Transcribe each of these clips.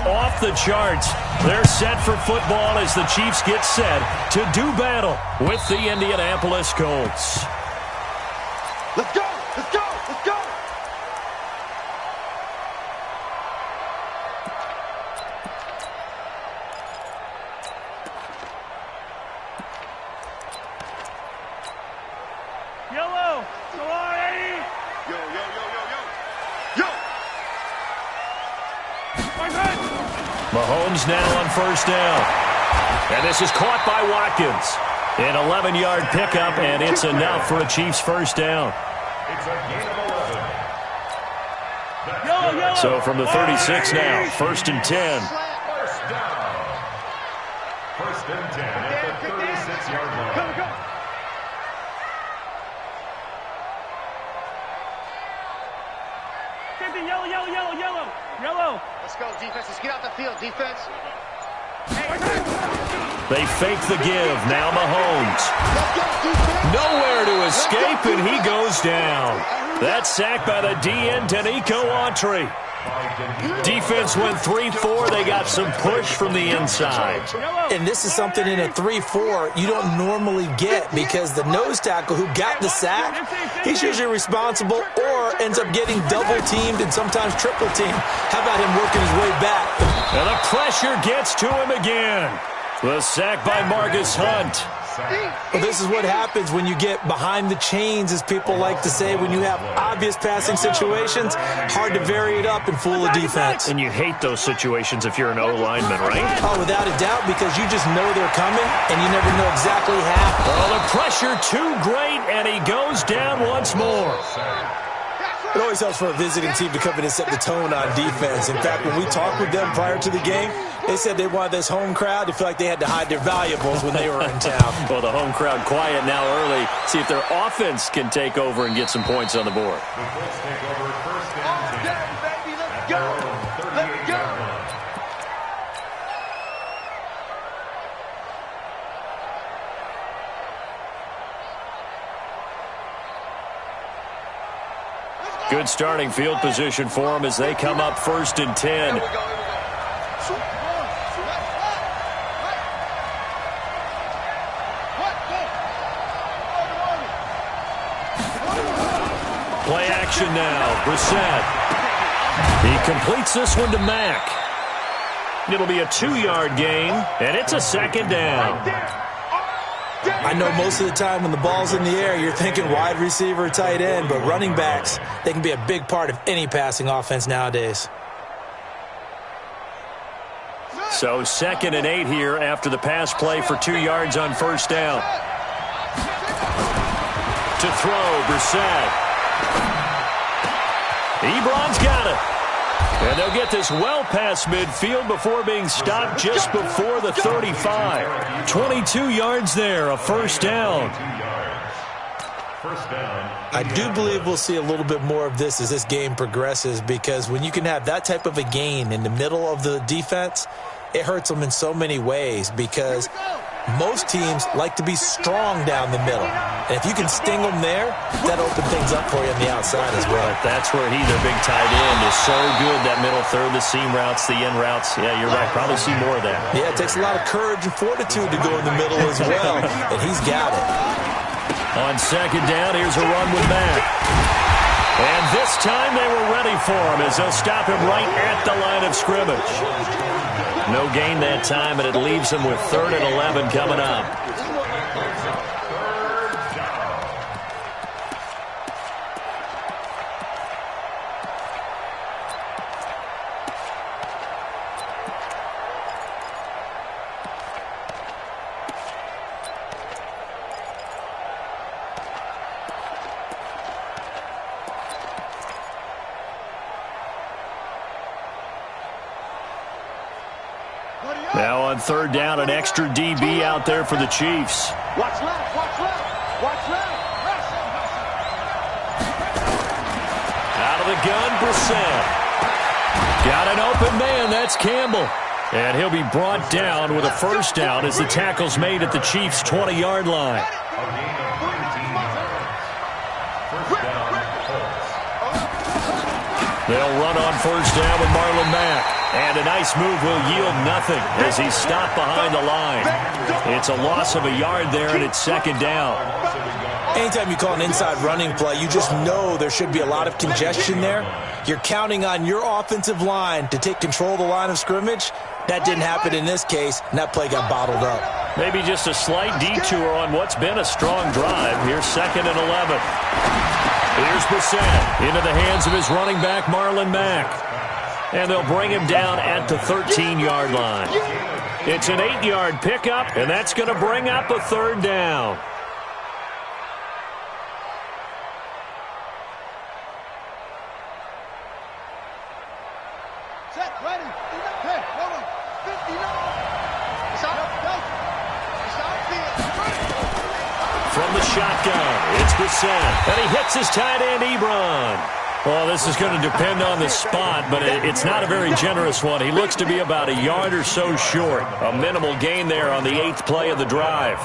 off the charts. They're set for football as the Chiefs get set to do battle with the Indianapolis Colts. Let's go! Let's go! Let's go! Yellow! Come on, Eddie! Yo, yo, yo, yo, yo! Yo! Mahomes now on first down. And this is caught by Watkins. An 11-yard pickup, and it's enough for a Chiefs first down. It's a gain of 11. Yellow, yellow. So from the 36 now, first and 10. First down. First and 10 at the 36-yard line. Go, go! Yellow, yellow, yellow, yellow, yellow. Let's go, defense. Let's get out the field, defense. They fake the give. Now Mahomes. Let's go, defense. Nowhere to escape, and he goes down. That's sacked by the DN, Danico Autry. Defense went 3-4. They got some push from the inside. And this is something in a 3-4 you don't normally get because the nose tackle who got the sack, he's usually responsible or ends up getting double-teamed and sometimes triple-teamed. How about him working his way back? And the pressure gets to him again. The sack by Marcus Hunt. Well, this is what happens when you get behind the chains, as people like to say. When you have obvious passing situations, hard to vary it up and fool a defense. And you hate those situations if you're an O-lineman, right? Oh, without a doubt, because you just know they're coming, and you never know exactly how. Oh, the pressure too great, and he goes down once more. It always helps for a visiting team to come in and set the tone on defense. In fact, when we talked with them prior to the game, they said they wanted this home crowd to feel like they had to hide their valuables when they were in town. Well, the home crowd quiet now early. See if their offense can take over and get some points on the board. The Colts take over first and All 10. day, baby. Let's go. Let's go. Good starting field position for them as they come up first and 10. Here we go. Play action now. Brissett. He completes this one to Mack. It'll be a 2-yard gain, and it's a second down. I know most of the time when the ball's in the air, you're thinking wide receiver, tight end, but running backs, they can be a big part of any passing offense nowadays. So 2nd and 8 here after the pass play for 2 yards on first down. To throw, Brissett. Ebron's got it. And they'll get this well past midfield before being stopped just before the 35. 22 yards there, a first down. First down. I do believe we'll see a little bit more of this as this game progresses, because when you can have that type of a gain in the middle of the defense, it hurts them in so many ways, because most teams like to be strong down the middle. And if you can sting them there, that'll open things up for you on the outside as well. That's where their big tight end, is so good, that middle third, the seam routes, the in routes. Yeah, you're right. Probably see more of that. Yeah, it takes a lot of courage and fortitude to go in the middle as well, and he's got it. On second down, here's a run with Mack. And this time they were ready for him as they'll stop him right at the line of scrimmage. No gain that time, and it leaves him with 3rd and 11 coming up. Now on 3rd down, an extra DB out there for the Chiefs. Watch left, watch left, watch left. Out of the gun, Brissett. Got an open man, that's Campbell. And he'll be brought down with a first down as the tackle's made at the Chiefs' 20-yard line. A gain of 13 yards. First down, Colts. They'll run on first down with Marlon Mack. And a nice move will yield nothing as he's stopped behind the line. It's a loss of a yard there, and it's second down. Anytime you call an inside running play, you just know there should be a lot of congestion there. You're counting on your offensive line to take control of the line of scrimmage. That didn't happen in this case, and that play got bottled up. Maybe just a slight detour on what's been a strong drive. Here's 2nd and 11. Here's Brissett into the hands of his running back, Marlon Mack. And they'll bring him down at the 13-yard line. It's an 8-yard pickup, and that's going to bring up a 3rd down. Set, ready. Hey, hold on. 59. From the shotgun, it's Brissett. And he hits his tight end, Ebron. Well, this is going to depend on the spot, but it's not a very generous one. He looks to be about a yard or so short. A minimal gain there on the 8th play of the drive.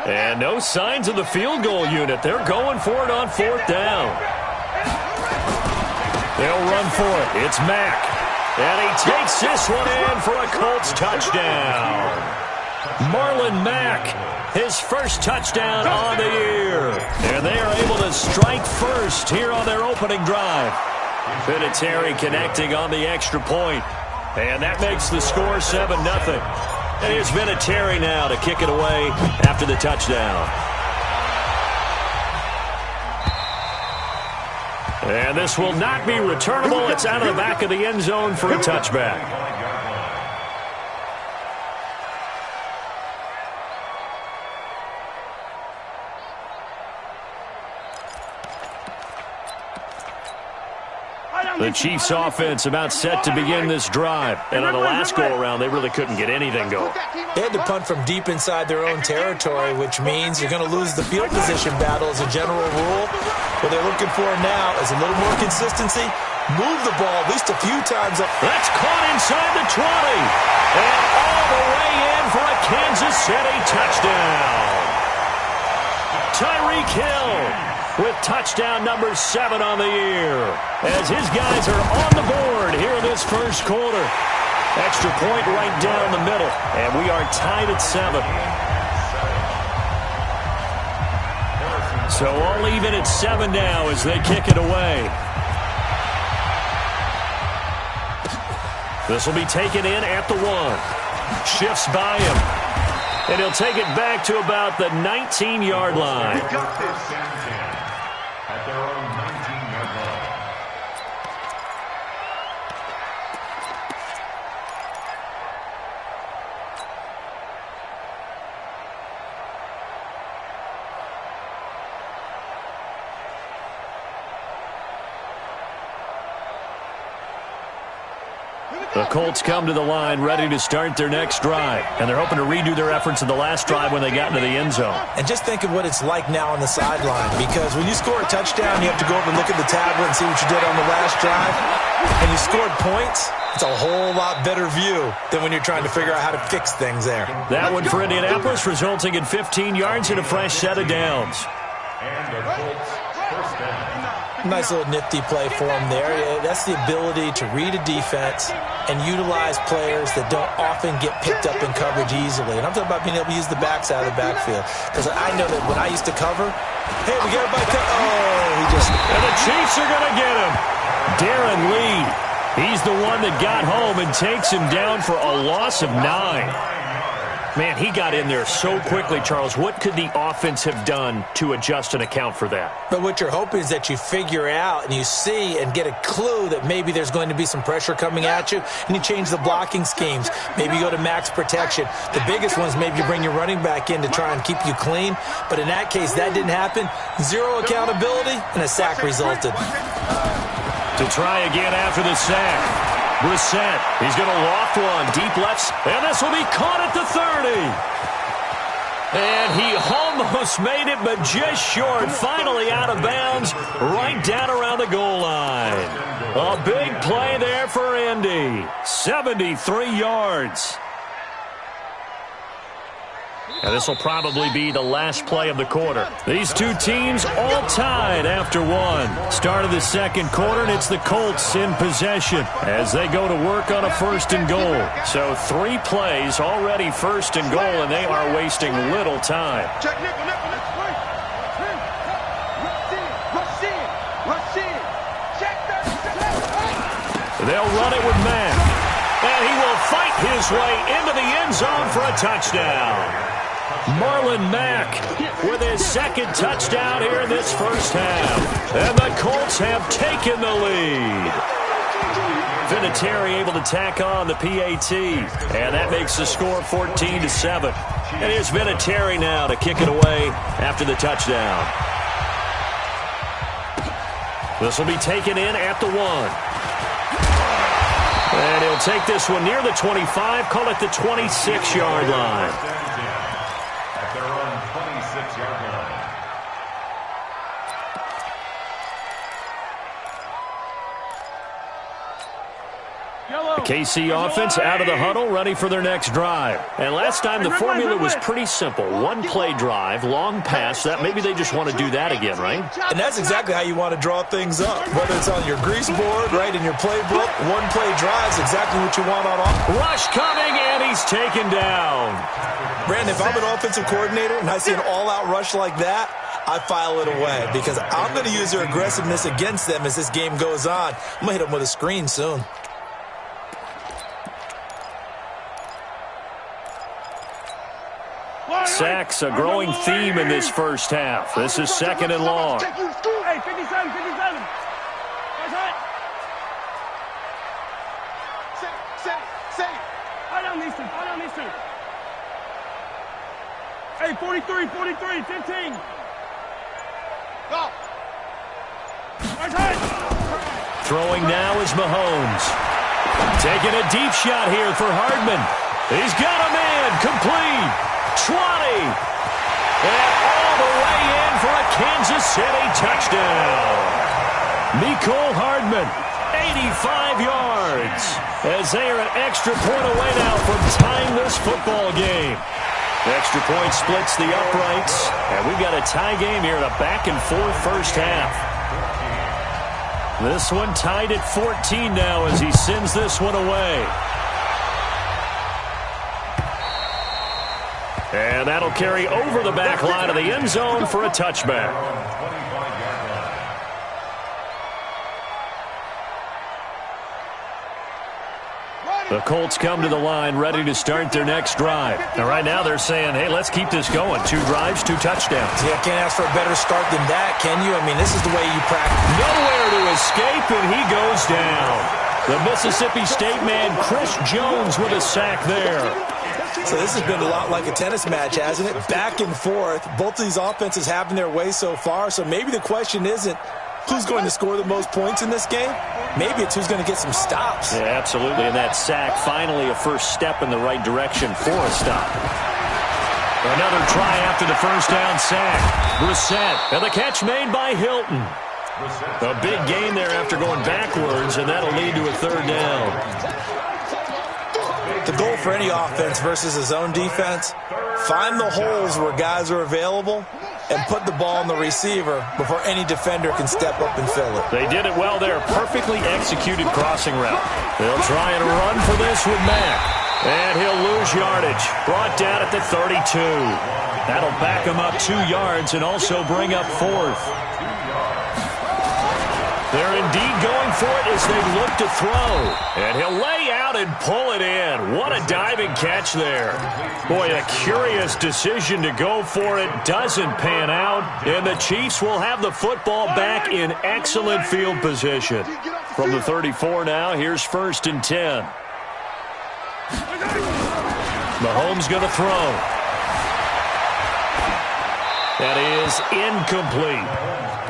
And no signs of the field goal unit. They're going for it on 4th down. They'll run for it. It's Mack. And he takes this one in for a Colts touchdown. Marlon Mack, his first touchdown on the year. And they are able to strike first here on their opening drive. Vinatieri connecting on the extra point. And that makes the score 7-0. And here's Vinatieri now to kick it away after the touchdown. And this will not be returnable. It's out of the back of the end zone for a touchback. The Chiefs' offense about set to begin this drive. And on the last go-around, they really couldn't get anything going. They had to punt from deep inside their own territory, which means you're going to lose the field position battle as a general rule. What they're looking for now is a little more consistency. Move the ball at least a few times up. That's caught inside the 20. And all the way in for a Kansas City touchdown. Tyreek Hill with touchdown number 7 on the year, as his guys are on the board here in this first quarter. Extra point right down the middle, and we are tied at 7. So all even at 7 now as they kick it away. This will be taken in at the 1. Shifts by him. And he'll take it back to about the 19-yard line. At their own 19-yard line. The Colts come to the line ready to start their next drive. And they're hoping to redo their efforts in the last drive when they got into the end zone. And just think of what it's like now on the sideline, because when you score a touchdown, you have to go over and look at the tablet and see what you did on the last drive. And you scored points, it's a whole lot better view than when you're trying to figure out how to fix things there. That one for Indianapolis, resulting in 15 yards and a fresh set of downs. And the Colts first down. Nice little nifty play for him there. That's the ability to read a defense and utilize players that don't often get picked up in coverage easily. And I'm talking about being able to use the backside of the backfield. Because I know that when I used to cover, hey, we got everybody he just... And the Chiefs are going to get him. Darren Lee. He's the one that got home and takes him down for a loss of 9. Man, he got in there so quickly, Charles. What could the offense have done to adjust and account for that? But what you're hoping is that you figure out and you see and get a clue that maybe there's going to be some pressure coming at you, and you change the blocking schemes. Maybe you go to max protection. The biggest one is maybe you bring your running back in to try and keep you clean. But in that case, that didn't happen. 0 accountability, and a sack resulted. To try again after the sack. Brissett, he's going to loft one, deep lefts, and this will be caught at the 30. And he almost made it, but just short, finally out of bounds, right down around the goal line. A big play there for Indy, 73 yards. And this will probably be the last play of the quarter. These two teams all tied after one. Start of the second quarter, and it's the Colts in possession as they go to work on a 1st and goal. So 3 plays already 1st and goal, and they are wasting little time. Check nickel, nickel, nickel. Rush in. Check that. They'll run it with Mack. And he will fight his way into the end zone for a touchdown. Marlon Mack with his 2nd touchdown here in this first half. And the Colts have taken the lead. Vinatieri able to tack on the PAT. And that makes the score 14-7. And here's Vinatieri now to kick it away after the touchdown. This will be taken in at the 1. And he'll take this one near the 25, call it the 26-yard line. At their own 26-yard line. The KC offense out of the huddle, ready for their next drive. And last time the formula was pretty simple. 1-play drive, long pass. That maybe they just want to do that again, right? And that's exactly how you want to draw things up. Whether it's on your grease board, right, in your playbook, 1-play drive is exactly what you want on offense. Rush coming, and he's taken down. Brandon, if I'm an offensive coordinator and I see an all-out rush like that, I file it away because I'm going to use their aggressiveness against them as this game goes on. I'm going to hit them with a screen soon. Sacks, a growing theme in this first half. This is 2nd and long. Hey, 57, 57. That's it. Say. I don't need to. Hey, 43, 15. Go. That's it. Throwing now is Mahomes. Taking a deep shot here for Hardman. He's got a man, complete. 20. And all the way in for a Kansas City touchdown. Mecole Hardman, 85 yards. As they are an extra point away now from tying this football game. The extra point splits the uprights. And we've got a tie game here in a back-and-forth first half. This one tied at 14 now as he sends this one away. And that'll carry over the back line of the end zone for a touchback. The Colts come to the line ready to start their next drive. And right now they're saying, hey, let's keep this going. 2 drives, 2 touchdowns. Yeah, can't ask for a better start than that, can you? I mean, this is the way you practice. Nowhere to escape, and he goes down. The Mississippi State man, Chris Jones, with a sack there. So this has been a lot like a tennis match, hasn't it? Back and forth. Both of these offenses having their way so far. So maybe the question isn't who's going to score the most points in this game. Maybe it's who's going to get some stops. Yeah, absolutely. And that sack, finally a first step in the right direction for a stop. Another try after the first down sack. Brissett, and the catch made by Hilton. A big gain there after going backwards, and that'll lead to a 3rd down. The goal for any offense versus a zone defense, find the holes where guys are available and put the ball on the receiver before any defender can step up and fill it. They did it well there. Perfectly executed crossing route. They'll try and run for this with Mack. And he'll lose yardage. Brought down at the 32. That'll back him up 2 yards and also bring up 4th. They're indeed going for it as they look to throw. And he'll lay out and pull it in. What a diving catch there. Boy, a curious decision to go for it. Doesn't pan out. And the Chiefs will have the football back in excellent field position. From the 34 now, here's 1st and 10. Mahomes going to throw. That is incomplete.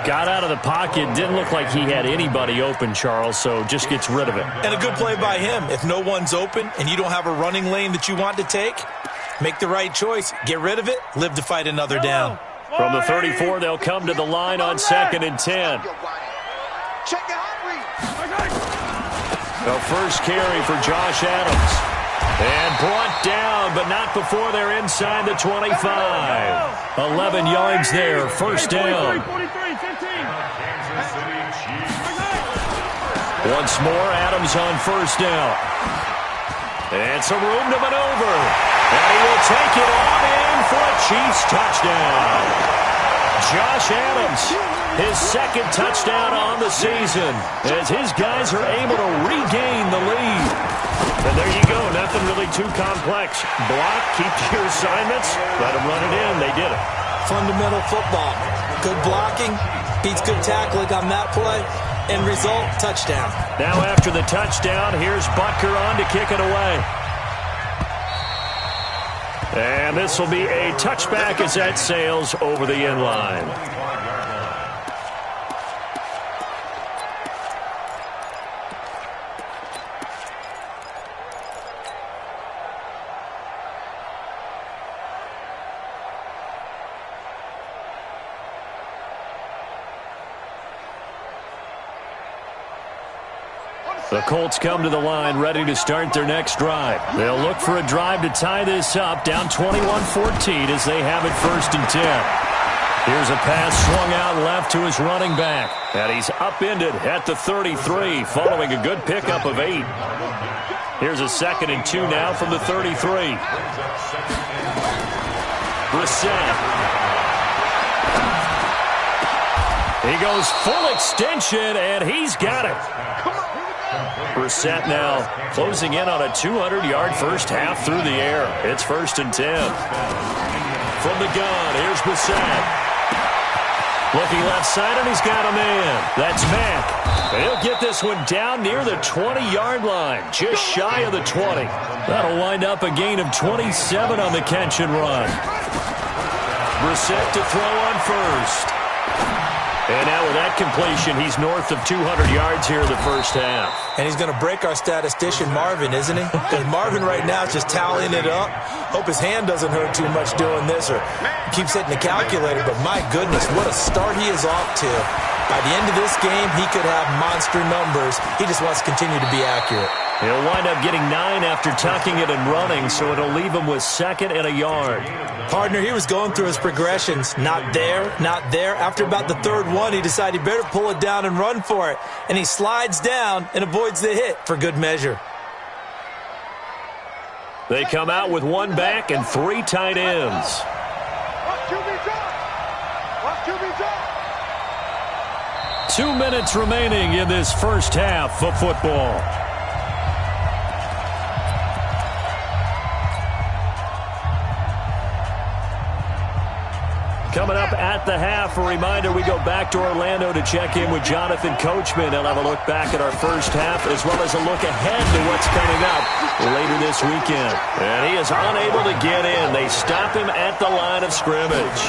Got out of the pocket. Didn't look like he had anybody open, Charles, so just gets rid of it. And a good play by him. If no one's open and you don't have a running lane that you want to take, make the right choice. Get rid of it. Live to fight another down. From the 34, they'll come to the line on 2nd and 10. Check it out, The first carry for Josh Adams. And brought down, but not before they're inside the 25. 11 yards there, first down. 43, 15. Once more, Adams on first down. And some room to maneuver. And he will take it on in for a Chiefs touchdown. Josh Adams, his second touchdown on the season, as his guys are able to regain the lead. And there you go, nothing really too complex. Block, keep your assignments, let them run it in. They did it. Fundamental football. Good blocking, beats good tackling on that play, and result, touchdown. Now after the touchdown, here's Butker on to kick it away. And this will be a touchback as that sails over the end line. The Colts come to the line ready to start their next drive. They'll look for a drive to tie this up, down 21-14 as they have it 1st and 10. Here's a pass swung out left to his running back. And he's upended at the 33 following a good pickup of 8. Here's a 2nd and 2 now from the 33. Brissett. He goes full extension, and he's got it. Brissett now closing in on a 200-yard first half through the air. It's 1st and 10. From the gun, here's Brissett. Looking left side, and he's got a man. That's Mack. He'll get this one down near the 20-yard line, just shy of the 20. That'll wind up a gain of 27 on the catch and run. Brissett to throw on first. And now with that completion, he's north of 200 yards here in the first half. And he's going to break our statistician, Marvin, isn't he? Because Marvin right now is just tallying it up. Hope his hand doesn't hurt too much doing this or keeps hitting the calculator. But my goodness, what a start he is off to. By the end of this game, he could have monster numbers. He just wants to continue to be accurate. He'll wind up getting 9 after tucking it and running, so it'll leave him with 2nd and a yard. Partner, he was going through his progressions. Not there, not there. After about the 3rd one, he decided he better pull it down and run for it. And he slides down and avoids the hit for good measure. They come out with 1 back and 3 tight ends. 2 minutes remaining in this first half of football. Coming up at the half, a reminder, we go back to Orlando to check in with Jonathan Coachman. He'll have a look back at our first half as well as a look ahead to what's coming up later this weekend. And he is unable to get in. They stop him at the line of scrimmage.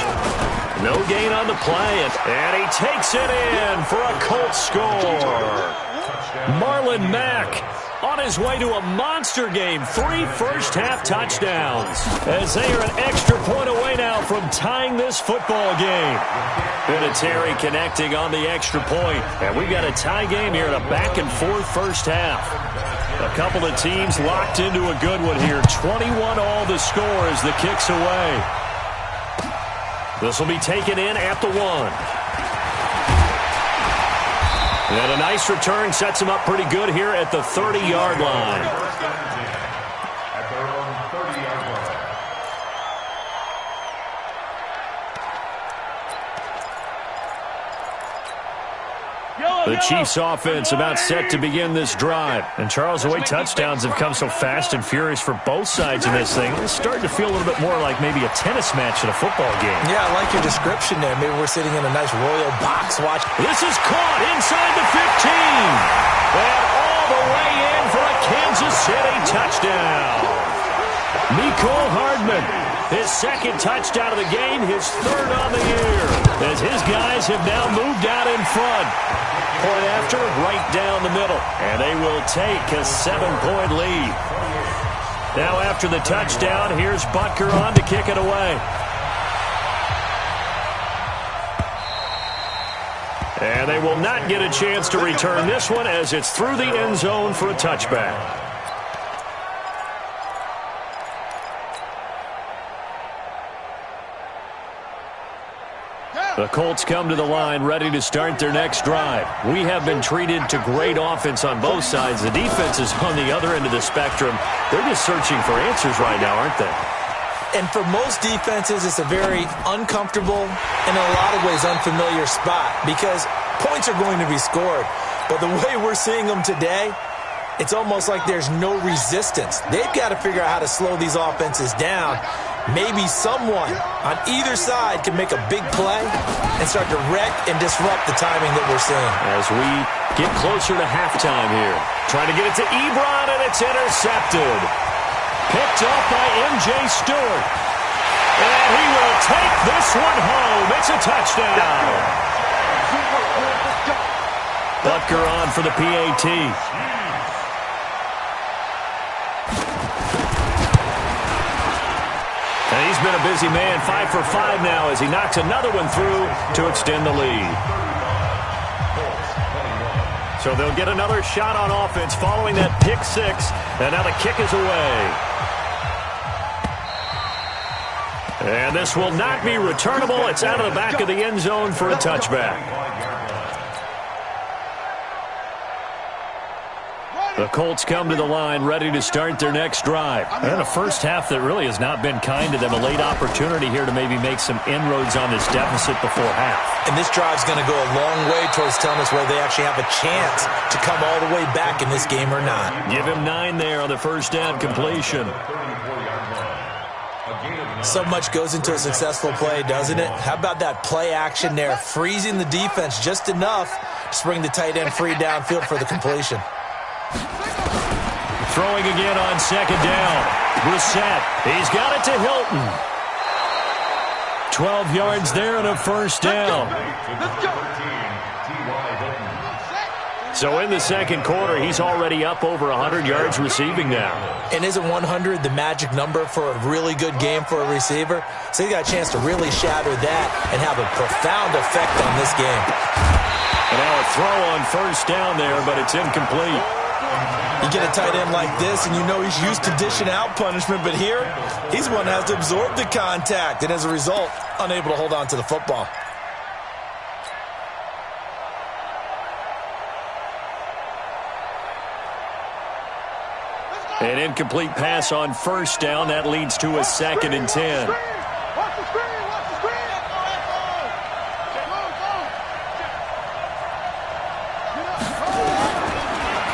No gain on the play, and he takes it in for a Colts score. Marlon Mack on his way to a monster game. 3 first-half touchdowns as they are an extra point away now from tying this football game. Vinatieri connecting on the extra point. And we've got a tie game here in a back-and-forth first half. A couple of teams locked into a good one here. 21 all the score as the kick's away. This will be taken in at the 1. And a nice return sets him up pretty good here at the 30-yard line. At their own 30-yard line. The Chiefs offense about set to begin this drive. And Charles, the way touchdowns have come so fast and furious for both sides in this thing, it's starting to feel a little bit more like maybe a tennis match in a football game. Yeah, I like your description there. Maybe we're sitting in a nice royal box watch. This is caught inside the 15. And all the way in for a Kansas City touchdown. Mecole Hardman, his 2nd touchdown of the game, his 3rd on the year. As his guys have now moved out in front. Point after, right down the middle. And they will take a 7-point lead. Now after the touchdown, here's Butker on to kick it away. And they will not get a chance to return this one as it's through the end zone for a touchback. The Colts come to the line ready to start their next drive. We have been treated to great offense on both sides. The defense is on the other end of the spectrum. They're just searching for answers right now, aren't they? And for most defenses, it's a very uncomfortable and in a lot of ways unfamiliar spot because points are going to be scored. But the way we're seeing them today, it's almost like there's no resistance. They've got to figure out how to slow these offenses down. Maybe someone on either side can make a big play and start to wreck and disrupt the timing that we're seeing. As we get closer to halftime here. Trying to get it to Ebron, and it's intercepted. Picked off by M.J. Stewart. And he will take this one home. It's a touchdown. Butker on for the PAT. And he's been a busy man, 5 for 5 now as he knocks another one through to extend the lead. So they'll get another shot on offense following that pick six, and now the kick is away. And this will not be returnable. It's out of the back of the end zone for a touchback. The Colts come to the line ready to start their next drive. And a first half that really has not been kind to them. A late opportunity here to maybe make some inroads on this deficit before half. And this drive's going to go a long way towards telling us whether they actually have a chance to come all the way back in this game or not. Give him 9 there on the first down completion. So much goes into a successful play, doesn't it? How about that play action there, freezing the defense just enough to bring the tight end free downfield for the completion. Throwing again on second down. Brissett. He's got it to Hilton. 12 yards there and a first down. So in the second quarter, he's already up over 100 yards receiving now. And isn't 100 the magic number for a really good game for a receiver? So he got a chance to really shatter that and have a profound effect on this game. And now a throw on first down there, but it's incomplete. You get a tight end like this, and you know he's used to dishing out punishment, but here, he's the one that has to absorb the contact, and as a result, unable to hold on to the football. An incomplete pass on first down. That leads to a 2nd and 10.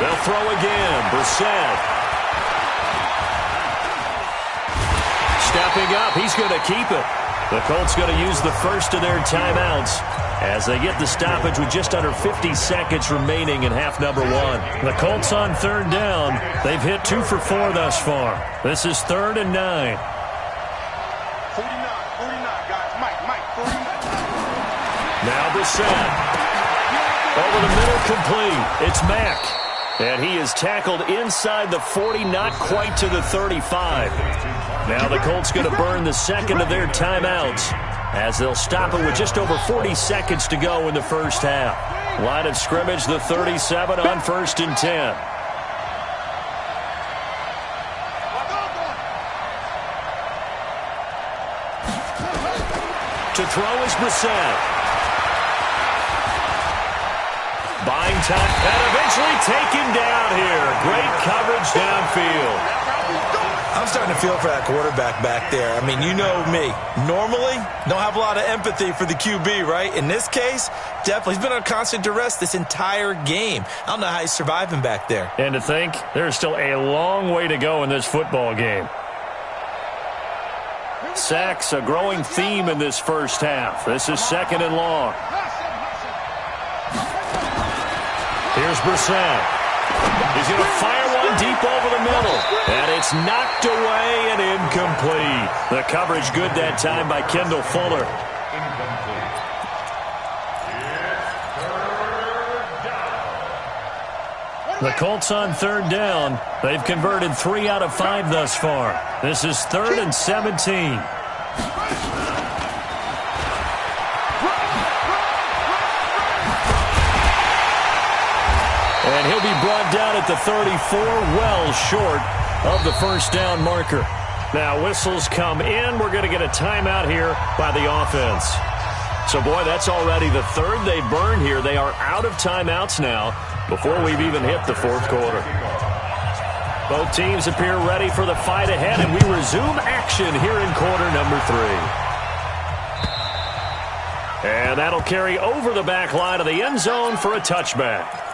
They'll throw again. Brissett. Stepping up. He's going to keep it. The Colts going to use the first of their timeouts as they get the stoppage with just under 50 seconds remaining in half number 1. The Colts on third down. They've hit 2 for 4 thus far. This is 3rd and 9. 49, guys. Mike, 49. Now Brissett. Over the middle, complete. It's Mack. And he is tackled inside the 40, not quite to the 35. Now the Colts going to burn the second of their timeouts as they'll stop it with just over 40 seconds to go in the first half. Line of scrimmage, the 37 on 1st and 10. To throw is Brissett. Buying time and eventually taken down here. Great coverage downfield. I'm starting to feel for that quarterback back there. I mean, you know me. Normally, don't have a lot of empathy for the QB, right? In this case, definitely. He's been on constant duress this entire game. I don't know how he's surviving back there. And to think, there's still a long way to go in this football game. Sacks, a growing theme in this first half. This is 2nd and long. Here's Brissett. He's going to fire one deep over the middle. And it's knocked away and incomplete. The coverage good that time by Kendall Fuller. The Colts on third down. They've converted 3 out of 5 thus far. This is 3rd and 17. And he'll be brought down at the 34, well short of the first down marker. Now whistles come in. We're going to get a timeout here by the offense. So, boy, that's already the third they've burned here. They are out of timeouts now before we've even hit the fourth quarter. Both teams appear ready for the fight ahead, and we resume action here in quarter number 3. And that'll carry over the back line of the end zone for a touchback.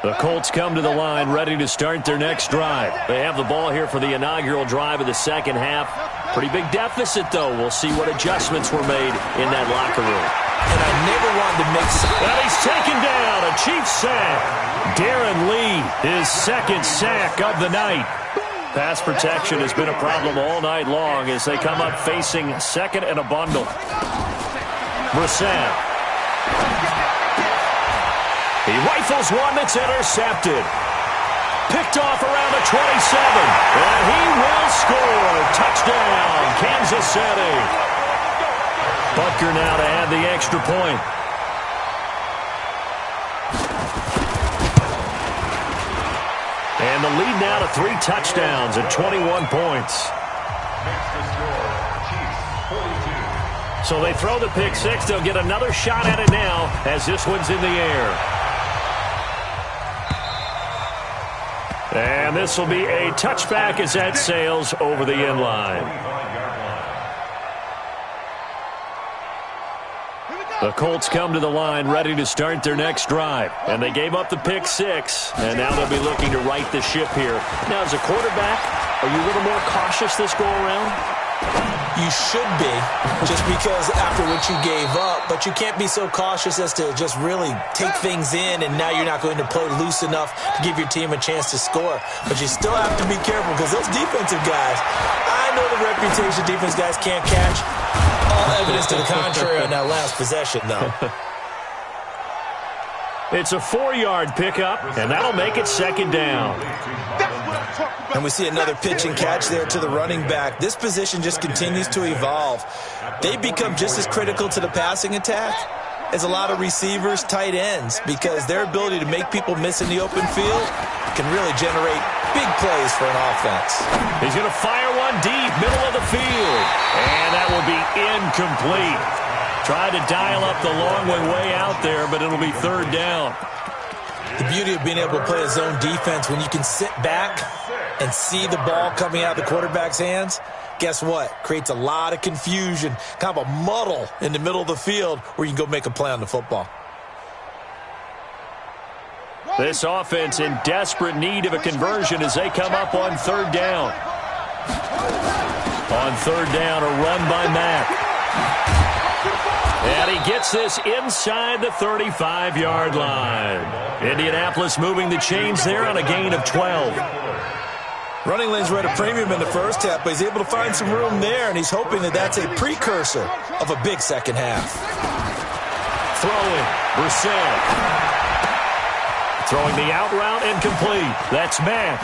The Colts come to the line ready to start their next drive. They have the ball here for the inaugural drive of the second half. Pretty big deficit, though. We'll see what adjustments were made in that locker room. And I never wanted to make... Well, he's taken down. A Chiefs sack. Darren Lee, his second sack of the night. Pass protection has been a problem all night long as they come up facing second and a bundle. Brissett. He rifles one that's intercepted. Picked off around the 27. And he will score. Touchdown, Kansas City. Butker now to add the extra point. And the lead now to 3 touchdowns at 21 points. So they throw the pick six. They'll get another shot at it now as this one's in the air. And this will be a touchback as that sails over the end line. The Colts come to the line ready to start their next drive. And they gave up the pick six. And now they'll be looking to right the ship here. Now, as a quarterback, are you a little more cautious this go-around? You should be, just because after what you gave up. But you can't be so cautious as to just really take things in, and now you're not going to play loose enough to give your team a chance to score. But you still have to be careful because those defensive guys, I know the reputation defense guys can't catch. All evidence to the contrary on that last possession, though. It's a 4-yard pickup, and that'll make it second down. And we see another pitch and catch there to the running back. This position just continues to evolve. They become just as critical to the passing attack as a lot of receivers, tight ends, because their ability to make people miss in the open field can really generate big plays for an offense. He's going to fire one deep, middle of the field. And that will be incomplete. Tried to dial up the long way out there, but it'll be third down. The beauty of being able to play a zone defense, when you can sit back and see the ball coming out of the quarterback's hands, guess what? Creates a lot of confusion, kind of a muddle in the middle of the field where you can go make a play on the football. This offense in desperate need of a conversion as they come up on third down. On third down, a run by Mack. And he gets this inside the 35-yard line. Indianapolis moving the chains there on a gain of 12. Running lanes were at a premium in the first half, but he's able to find some room there, and he's hoping that that's a precursor of a big second half. Throwing, Brissett. Throwing the out route incomplete. That's Mack.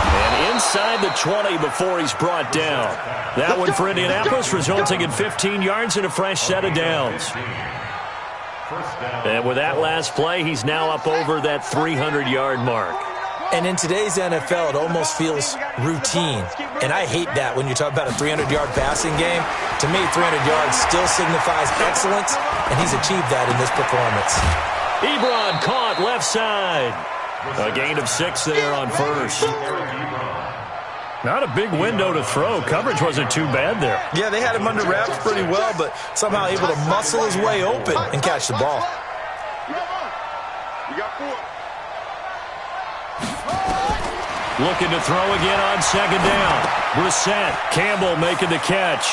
And inside the 20 before he's brought down. That one for Indianapolis, resulting in 15 yards and a fresh set of downs. And with that last play, he's now up over that 300-yard mark. And in today's NFL, it almost feels routine. And I hate that when you talk about a 300-yard passing game. To me, 300 yards still signifies excellence, and he's achieved that in this performance. Ebron caught left side. A gain of 6 there on first. Not a big window to throw. Coverage wasn't too bad there. Yeah, they had him under wraps pretty well, but somehow able to muscle his way open and catch the ball. Looking to throw again on second down. Brissett, Campbell making the catch.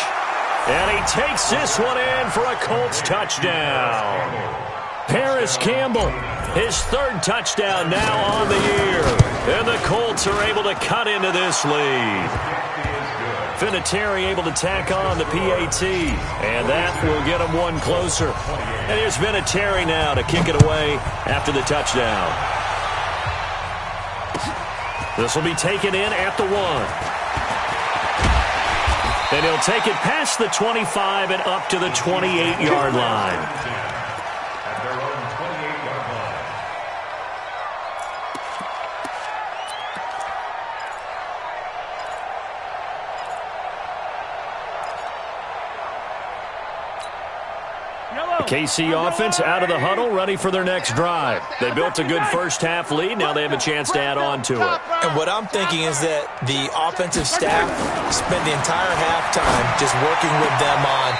And he takes this one in for a Colts touchdown. Paris Campbell, his third touchdown now on the year. And the Colts are able to cut into this lead. Vinatieri able to tack on the PAT. And that will get him one closer. And here's Vinatieri now to kick it away after the touchdown. This will be taken in at the 1. And he'll take it past the 25 and up to the 28-yard line. KC offense out of the huddle, ready for their next drive. They built a good first-half lead. Now they have a chance to add on to it. And what I'm thinking is that the offensive staff spent the entire halftime just working with them on,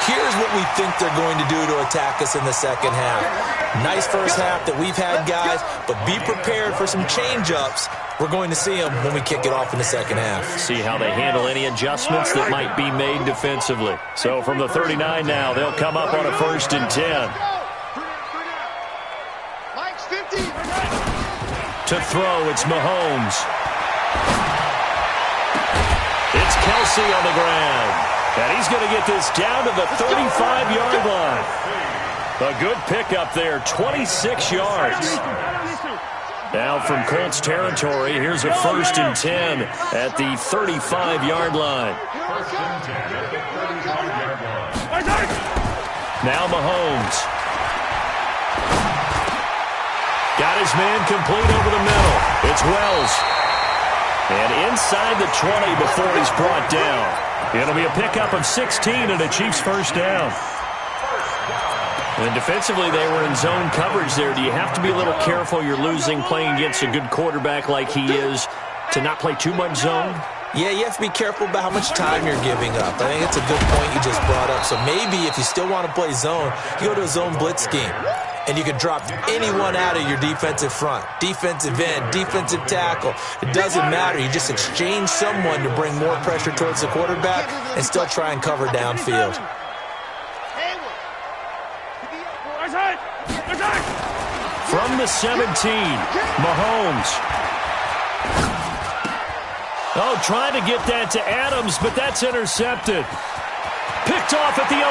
here's what we think they're going to do to attack us in the second half. Nice first half that we've had, guys, but be prepared for some change-ups. We're going to see them when we kick it off in the second half. See how they handle any adjustments that might be made defensively. So from the 39 now, they'll come up on a 1st and 10. Mike's 50. To throw, it's Mahomes. It's Kelsey on the ground. And he's going to get this down to the 35-yard line. A good pickup there, 26 yards. Now from Colts territory, here's a 1st and 10 at the 35-yard line. 1st and 10 at the 35-yard line. Now Mahomes. Got his man complete over the middle. It's Wells. And inside the 20 before he's brought down. It'll be a pickup of 16 and a Chiefs 1st down. And defensively, they were in zone coverage there. Do you have to be a little careful? You're losing playing against a good quarterback like he is to not play too much zone? Yeah, you have to be careful about how much time you're giving up. I think it's a good point you just brought up. So maybe if you still want to play zone, you go to a zone blitz scheme. And you can drop anyone out of your defensive front. Defensive end, defensive tackle. It doesn't matter. You just exchange someone to bring more pressure towards the quarterback and still try and cover downfield. From the 17, Mahomes. Oh, trying to get that to Adams, but that's intercepted. Picked off at the 11.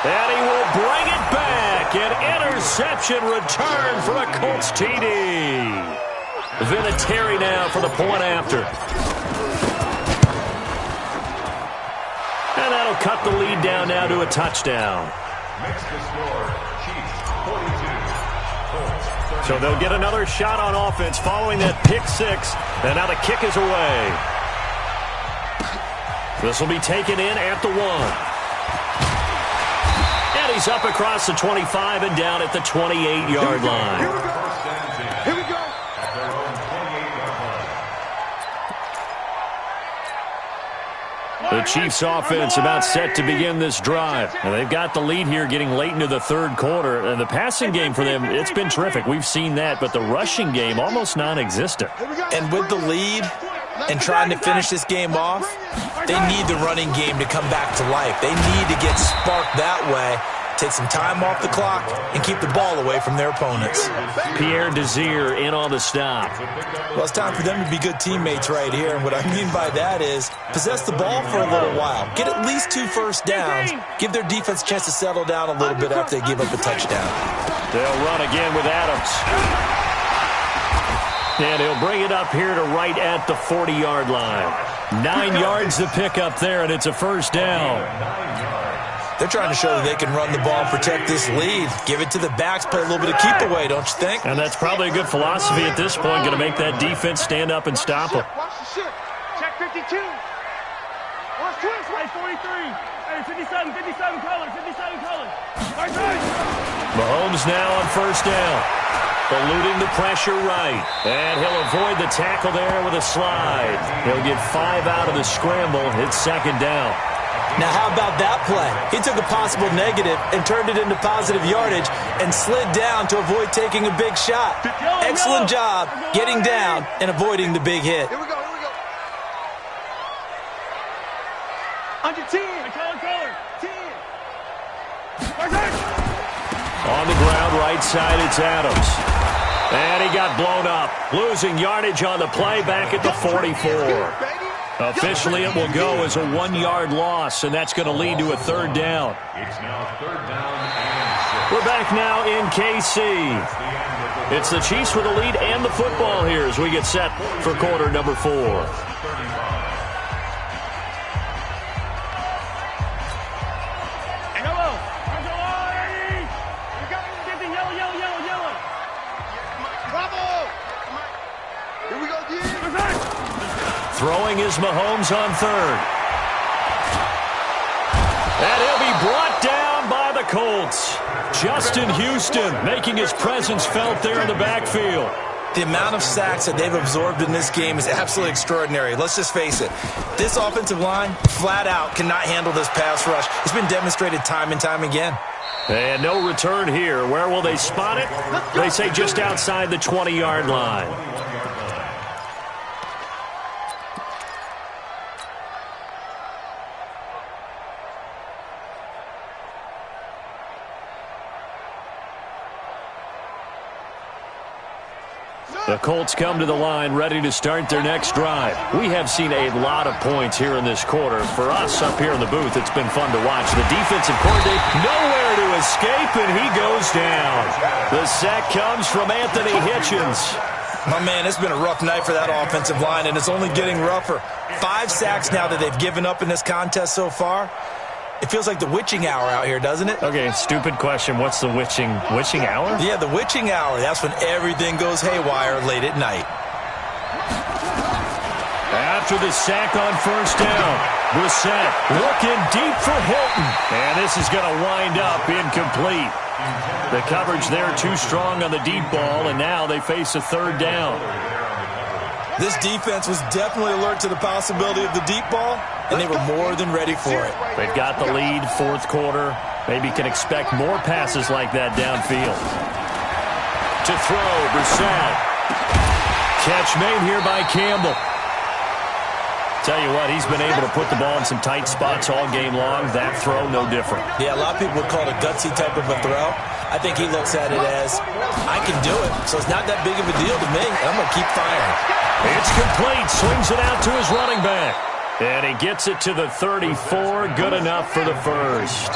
And he will bring it back. An interception return for a Colts TD. Vinatieri now for the point after. And that'll cut the lead down now to a touchdown. Makes the score, Chiefs 42. So they'll get another shot on offense following that pick six. And now the kick is away. This will be taken in at the 1. And he's up across the 25 and down at the 28-yard line. Here we go. Here we go. At their own 28-yard line. The Chiefs offense about set to begin this drive. And they've got the lead here getting late into the 3rd quarter. And the passing game for them, it's been terrific. We've seen that. But the rushing game, almost non-existent. And with the lead and trying to finish this game off, they need the running game to come back to life. They need to get sparked that way, take some time off the clock, and keep the ball away from their opponents. Pierre Desir in on the stop. Well, it's time for them to be good teammates right here. And what I mean by that is possess the ball for a little while. Get at least 2 first downs. Give their defense a chance to settle down a little bit after they give up a touchdown. They'll run again with Adams. And he'll bring it up here to right at the 40-yard line. 9 yards to pick up there, and it's a 1st down. They're trying to show that they can run the ball and protect this lead. Give it to the backs, play a little bit of keep away, don't you think? And that's probably a good philosophy at this point, going to make that defense stand up and stop them. Watch the ship. Check 52. Watch twist. Hey, 43. Hey, 57 colors, 57 colors. Right side. Mahomes now on 1st down. Eluding the pressure right. And he'll avoid the tackle there with a slide. He'll get 5 out of the scramble. It's 2nd down. Now, how about that play? He took a possible negative and turned it into positive yardage and slid down to avoid taking a big shot. Excellent job getting down and avoiding the big hit. Here we go. Here we go. Under 10. Color. 10. Right side. On the ground, right side, it's Adams. And he got blown up. Losing yardage on the play back at the 44. Officially, it will go as a 1-yard loss, and that's going to lead to a 3rd down. It's now 3rd down and 6. We're back now in KC. It's the Chiefs with the lead and the football here as we get set for quarter number 4. Throwing throwing is Mahomes on third. And he'll be brought down by the Colts. Justin Houston making his presence felt there in the backfield. The amount of sacks that they've absorbed in this game is absolutely extraordinary. Let's just face it. This offensive line, flat out, cannot handle this pass rush. It's been demonstrated time and time again. And no return here. Where will they spot it? They say just outside the 20-yard line. The Colts come to the line ready to start their next drive. We have seen a lot of points here in this quarter. For us up here in the booth, it's been fun to watch. The defensive coordinator nowhere to escape, and he goes down. The sack comes from Anthony Hitchens. My man, it's been a rough night for that offensive line, and it's only getting rougher. 5 sacks now that they've given up in this contest so far. It feels like the witching hour out here, doesn't it? Okay, stupid question. What's the witching hour? Yeah, the witching hour. That's when everything goes haywire late at night. After the sack on first down, Brissett looking deep for Hilton. And this is going to wind up incomplete. The coverage there too strong on the deep ball, and now they face a third down. This defense was definitely alert to the possibility of the deep ball, and they were more than ready for it. They've got the lead, fourth quarter. Maybe can expect more passes like that downfield. To throw, Brissett. Catch made here by Campbell. Tell you what, he's been able to put the ball in some tight spots all game long. That throw, no different. Yeah, a lot of people would call it a gutsy type of a throw. I think he looks at it as, I can do it, so it's not that big of a deal to me. I'm going to keep firing. It's complete. Swings it out to his running back. And he gets it to the 34. Good enough for the first.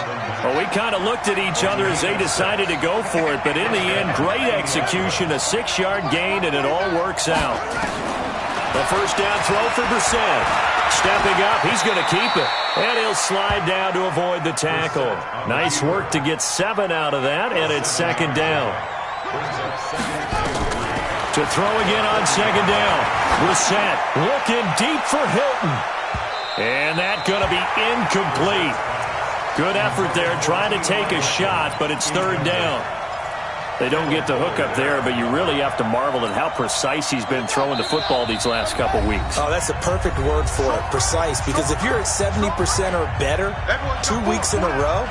Well, we kind of looked at each other as they decided to go for it. But in the end, great execution, a 6-yard gain, and it all works out. The first down throw for Brissett. Stepping up, he's going to keep it. And he'll slide down to avoid the tackle. Nice work to get 7 out of that, and it's second down. To throw again on second down. Brissett looking deep for Hilton. And that's going to be incomplete. Good effort there, trying to take a shot, but it's third down. They don't get the hook up there, but you really have to marvel at how precise he's been throwing the football these last couple weeks. Oh, that's the perfect word for it, precise, because if you're at 70% or better 2 weeks in a row,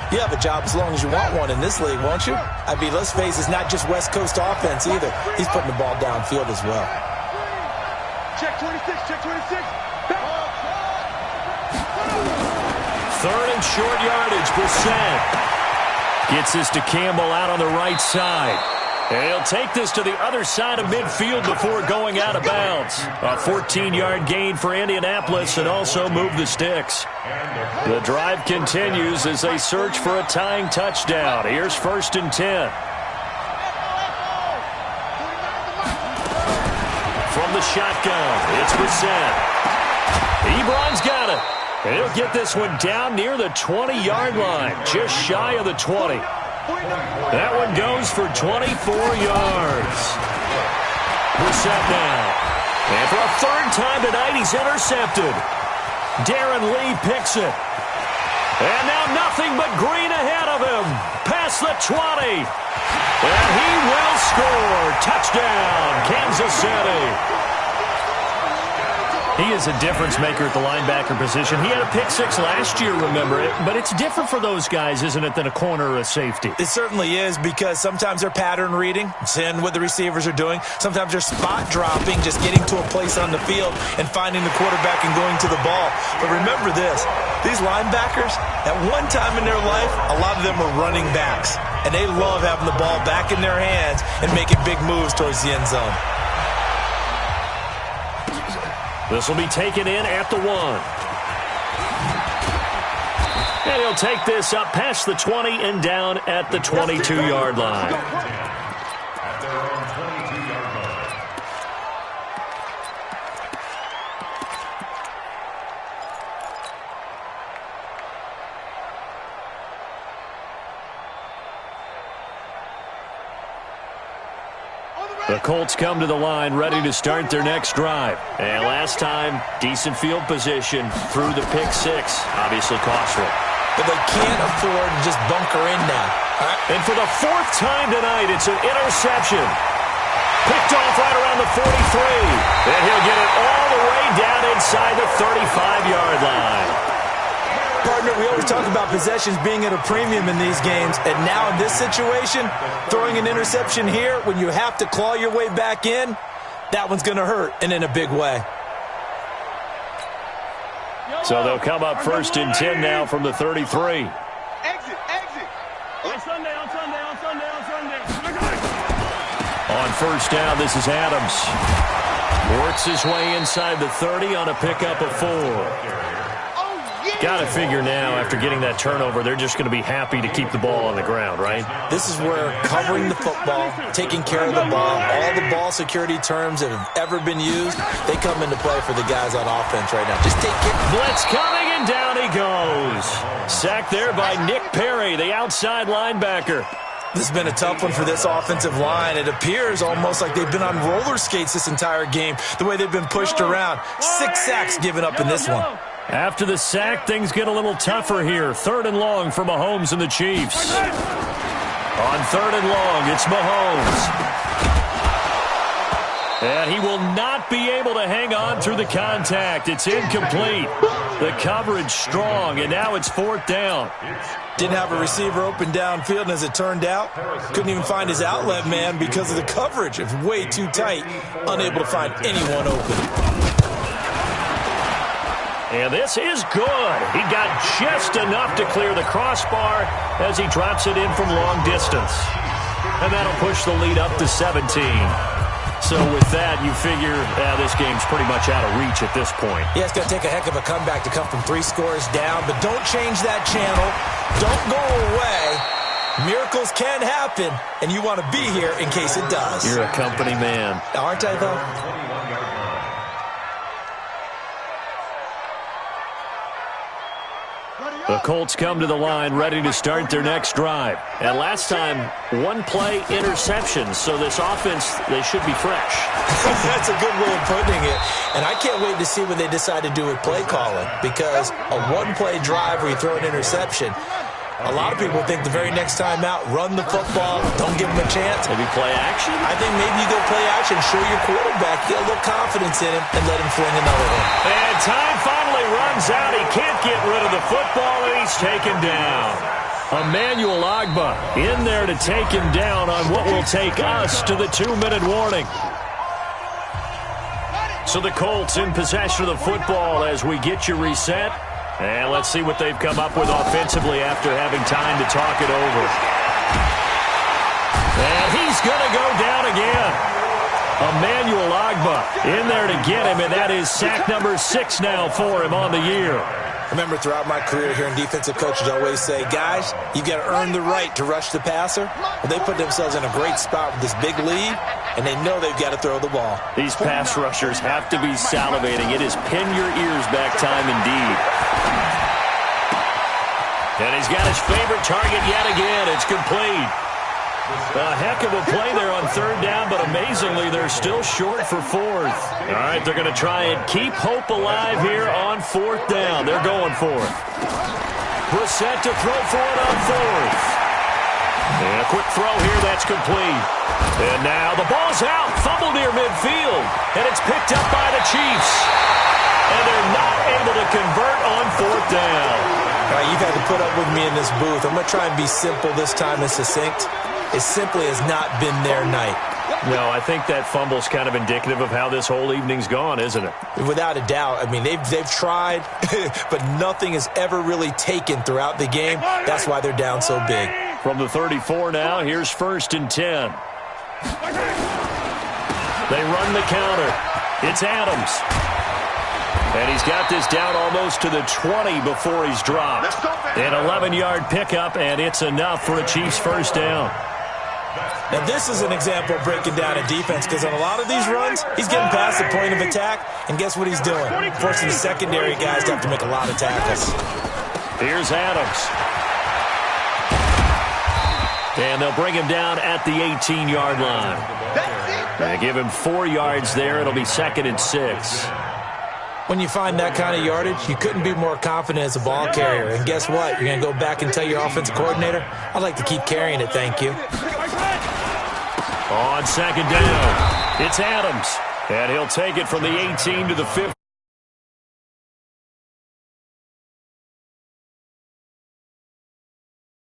you have a job as long as you want one in this league, won't you? I mean, let's face it, it's not just West Coast offense either. He's putting the ball downfield as well. Check 26, check 26. Third and short yardage, Brissett. Gets this to Campbell out on the right side. And he'll take this to the other side of midfield before going out of bounds. A 14-yard gain for Indianapolis and also move the sticks. The drive continues as they search for a tying touchdown. Here's first and 10. From the shotgun, it's Brissett. Ebron's got it. And he'll get this one down near the 20-yard line, just shy of the 20. That one goes for 24 yards. Brissett now. And for a third time tonight, he's intercepted. Darren Lee picks it. And now nothing but green ahead of him. Past the 20. And he will score. Touchdown, Kansas City. He is a difference maker at the linebacker position. He had a pick 6 last year, remember it. But it's different for those guys, isn't it, than a corner or a safety? It certainly is, because sometimes they're pattern reading, seeing what the receivers are doing. Sometimes they're spot dropping, just getting to a place on the field and finding the quarterback and going to the ball. But remember this, these linebackers, at one time in their life, a lot of them were running backs. And they love having the ball back in their hands and making big moves towards the end zone. This will be taken in at the 1. And he'll take this up past the 20 and down at the 22-yard line. At their own 22-yard line. The Colts come to the line ready to start their next drive. And last time, decent field position through the pick six. Obviously costly. But they can't afford to just bunker in now. And for the fourth time tonight, it's an interception. Picked off right around the 43. And he'll get it all the way down inside the 35-yard line. Partner, we always talk about possessions being at a premium in these games. And now in this situation, throwing an interception here when you have to claw your way back in, that one's going to hurt, and in a big way. So they'll come up first and 10 now from the 33. Exit. On Sunday. On first down, this is Adams. Works his way inside the 30 on a pickup of 4. Got to figure now, after getting that turnover, they're just going to be happy to keep the ball on the ground, right? This is where covering the football, taking care of the ball, all the ball security terms that have ever been used, they come into play for the guys on offense right now. Just take care. Blitz coming, and down he goes. Sacked there by Nick Perry, the outside linebacker. This has been a tough one for this offensive line. It appears almost like they've been on roller skates this entire game, the way they've been pushed around. 6 sacks given up in this one. After the sack, things get a little tougher here. 3rd and long for Mahomes and the Chiefs. On 3rd and long, it's Mahomes. And he will not be able to hang on through the contact. It's incomplete. The coverage strong, and now it's 4th down. Didn't have a receiver open downfield, and as it turned out, couldn't even find his outlet man because of the coverage. It was way too tight, unable to find anyone open. And this is good. He got just enough to clear the crossbar as he drops it in from long distance. And that'll push the lead up to 17. So with that, you figure this game's pretty much out of reach at this point. Yeah, it's going to take a heck of a comeback to come from 3 scores down, but don't change that channel. Don't go away. Miracles can happen, and you want to be here in case it does. You're a company man. Aren't I, though? The Colts come to the line ready to start their next drive. And last time, 1-play interceptions, so this offense, they should be fresh. That's a good way of putting it. And I can't wait to see what they decide to do with play calling, because a 1-play drive where you throw an interception, a lot of people think the very next time out, run the football, don't give them a chance. Maybe play action? I think maybe you go play action, show your quarterback, get a little confidence in him, and let him fling another one. And time finally runs out. He can't get rid of the football, and he's taken down. Emmanuel Ogbah in there to take him down on what will take us to the 2-minute warning. So the Colts in possession of the football as we get you reset. And let's see what they've come up with offensively after having time to talk it over. And he's going to go down again. Emmanuel Ogbah in there to get him, and that is sack number 6 now for him on the year. Remember, throughout my career here in defensive coaches, I always say, guys, you got to earn the right to rush the passer. Well, they put themselves in a great spot with this big lead, and they know they've got to throw the ball. These pass rushers have to be salivating. It is pin your ears back time indeed. And he's got his favorite target yet again. It's complete. A heck of a play there on 3rd down, but amazingly, they're still short for 4th. All right, they're going to try and keep hope alive here on 4th down. They're going for it. Brissett to throw for it on 4th. And a quick throw here, that's complete. And now the ball's out, fumble near midfield, and it's picked up by the Chiefs. And they're not able to convert on 4th down. All right, you've had to put up with me in this booth. I'm going to try and be simple this time and succinct. It simply has not been their night. No, I think that fumble's kind of indicative of how this whole evening's gone, isn't it? Without a doubt. I mean, they've tried, but nothing has ever really taken throughout the game. That's why they're down so big. From the 34 now, here's 1st and 10. They run the counter. It's Adams. And he's got this down almost to the 20 before he's dropped. An 11-yard pickup, and it's enough for a Chiefs first down. Now, this is an example of breaking down a defense, because on a lot of these runs, he's getting past the point of attack, and guess what he's doing? Forcing the secondary guys to have to make a lot of tackles. Here's Adams. And they'll bring him down at the 18-yard line. They give him 4 yards there. It'll be 2nd and 6. When you find that kind of yardage, you couldn't be more confident as a ball carrier. And guess what? You're going to go back and tell your offensive coordinator, I'd like to keep carrying it, thank you. On 2nd down, it's Adams. And he'll take it from the 18 to the 15.